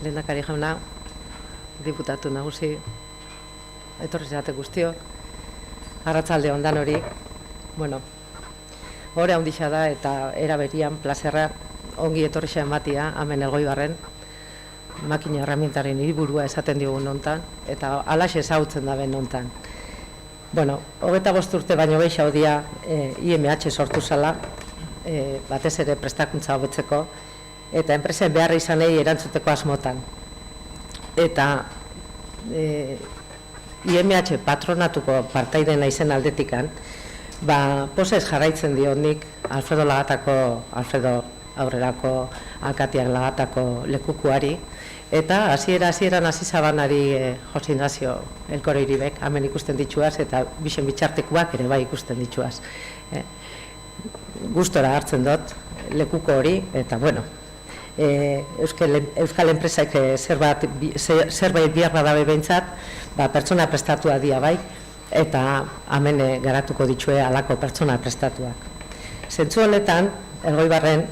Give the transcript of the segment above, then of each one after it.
lehendakari jauna, diputatu nagusi, etorri zarete guztiok, arratsalde ondan hori, bueno, hori handixa da eta eraberian plazerra ongi etorri ematia, hemen Elgoibarren, makina herramientaren hiriburua esaten diogun hontan, eta halaxe ezagutzen da ben hontan. Bueno, 25 urte baino gehiago dira IMH sortu zala, batez ere prestakuntza hobetzeko, eta enpresen beharra izanei erantzuteko asmotan. Eta IMH patronatuko partaide naizen aldetikan, posez jarraitzen diot nik Alfredo aurrerako alkateak lagatako lekukuari, eta hasieran hasi zabanari Jose Ignacio Elkoro Iribek, hemen ikusten dituaz, eta bixen bitxartekuak ere bai ikusten dituaz. Gustora hartzen dut lekuko hori, eta bueno, Euskal enpresak zerbait behar badabe behintzat, pertsona prestatua dia bai, eta hemen garatuko ditue halako pertsona prestatuak. Zentzu honetan, Elgoibarren,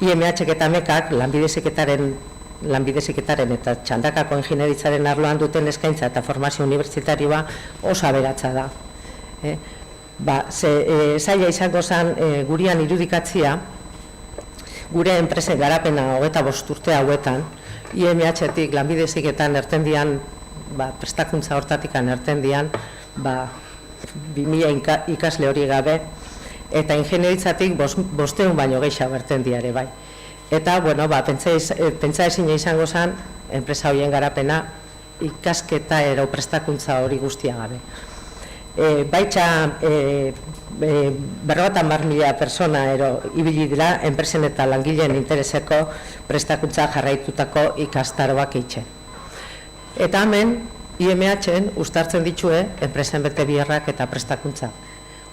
IMH eta mekak lanbideziketaren eta txandakako ingenieritzaren arloan duten eskaintza eta formazio unibertsitarioa oso aberatsa da. Zaila izango zen gurian irudikatzia, gure enpresen garapena 25 urte hauetan, IMH-etik lanbideziketan ertendian, prestakuntza hortatikan ertendian, 2000 ikasle hori gabe, eta ingenieritzatik 500 baino gehiago ertendiare bai. Eta, bueno, pentsa ezina izango zen, enpresa horien garapena, ikasketa ero prestakuntza hori guztia gabe. Baitza 50.000 persona ero ibili dira enpresen eta langileen intereseko prestakuntza jarraitutako ikastaroak eitzen. Eta hemen, IMH-en uztartzen ditue enpresen bete biherrak eta prestakuntza.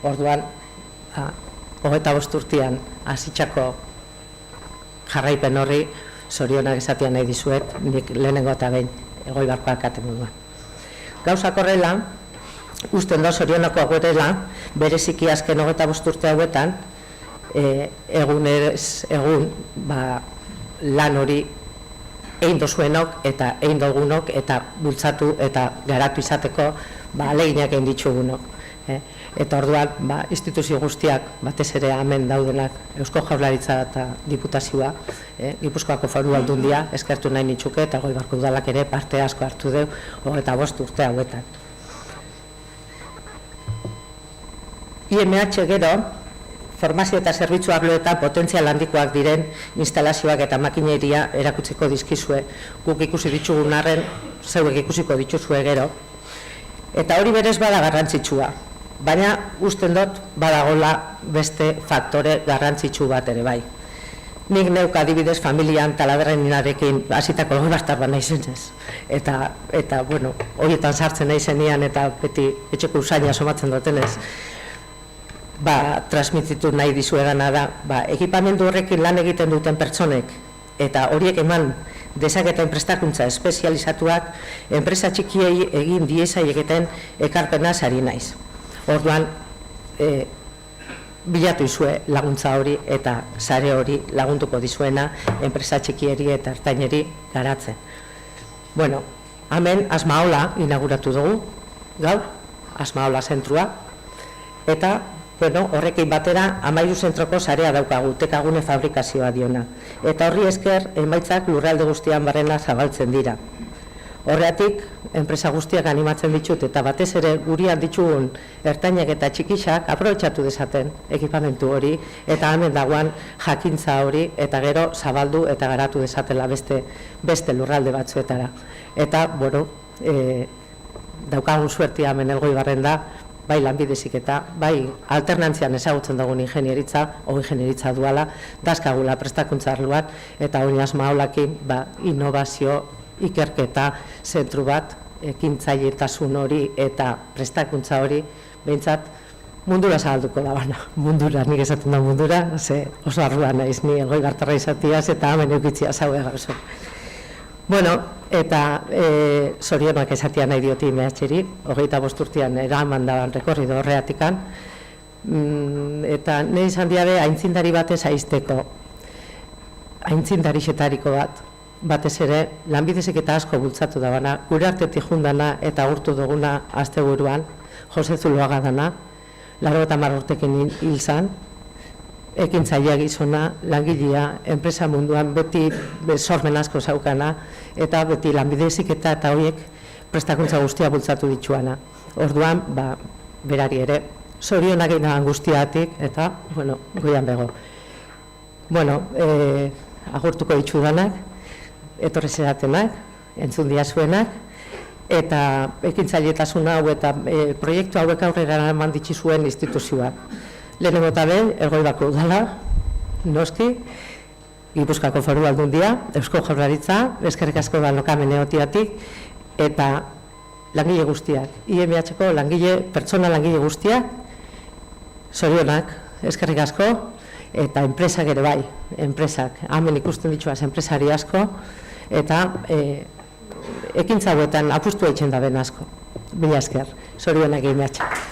Orduan, 25 urtean hasitako jarraipen horri zorionak esatea nahi dizuet, nik lehenengo eta behin Elgoibarko alkate moduan. Gauzak horrela, usten da zorionako agorela, bereziki azken 25 urte hauetan, egun lan hori egin dozuenok eta egin dugunok eta bultzatu eta garatu izateko aleginak egin ditugunok. Eta orduan, instituzio guztiak, batez ere hemen daudenak, Eusko Jaurlaritza eta Diputazioa, Gipuzkoako Foru Aldundia, eskertu nahi nitzuke, eta Elgoibarko udalak ere parte asko hartu deu, 25 urte hauetan. IMH gero, formazio eta zerbitzu arloetan potentzial handikoak diren instalazioak eta makineria erakutzeko dizkizue, guk ikusi ditugun arren, zeuek ikusiko dituzue gero, eta hori berez bada garrantzitsua. Baina usten dut badagola beste faktore garrantzitsu bat ere bai. Nik neuk adibidez familian talaberrenarekin hasitako Elgoibartar naizen ez. Eta bueno, horietan sartzen naizenean eta beti etxeko usaina somatzen dutenez, transmititu nahi dizuegana da, ekipamendu horrekin lan egiten duten pertsonek eta horiek eman dezaketen prestakuntza espezializatuak enpresa txikiei egin diezaieketen ekarpena sari naiz. Orduan, bilatu izue laguntza hori eta sare hori lagunduko dizuena enpresa txikieri eta ertaineri garatzen. Bueno, hemen Asmaola inauguratu dugu, gaur, Asmaola zentrua, eta horrekin batera 13 zentroko sarea daukagu, tekagune fabrikazioa diona. Eta horri esker, emaitzak lurralde guztian barrena zabaltzen dira. Horreatik, enpresa guztiak animatzen ditut eta batez ere gurian ditugun ertainak eta txikixak aprobetxatu dezaten ekipamentu hori eta hemen dagoan jakintza hori eta gero zabaldu eta garatu dezatela beste lurralde batzuetara. Eta, bueno, daukagun suertia hemen Elgoibarren da, bai lanbideziketa, bai alternantzian ezagutzen dugun ingenieritza duala, dazkagula prestakuntza arloan eta hori Asmaolakin innovazio ikerketa zentru bat, ekintzaietasun hori eta prestakuntza hori, behintzat mundura zabalduko da bana. Mundura, nik esaten da mundura, oso arruan naiz ni Elgoibartarra izatiaz eta hemen eukitzia zaue gauzo. Bueno, eta zorionak esatia nahi dioti IMH-eri, 25 urtean eraman da rekorrido horreatikan, eta nahi izan diabe aintzindari batez aizteko, aintzindari xetariko bat, batez ere, Lanbide Heziketa asko bultzatu da bana, gure artetik jundana eta agurtu duguna asteburuan, Jose Zuloaga dana, 80 urtekin hil zan, ekintzailea gizona, langilea, enpresa munduan beti sormen asko zaukana, eta beti Lanbide Heziketa eta horiek prestakuntza guztia bultzatu dituana. Orduan, berari ere, zorionak egin guztiatik, eta, goian bego. Agurtuko ditudanak, etorri zeratenak, entzun diazuenak, eta ekintzailetasuna hau eta proiektu hauek aurrera eman dituzuen instituzioak. Lehenengo eta behin, Elgoibako udala, noski, Gipuzkoako Foru Aldundia, Eusko Jaurlaritza, eskerrik asko Lokamen egotiatik, eta langile guztiak, IMH-ko pertsona langile guztiak, zorionak, eskerrik asko, eta enpresak ere bai, enpresak, hemen ikusten dituaz enpresari asko, eta ekintza hauetan apustu egiten da ben asko. Mila esker, zorionak IMH.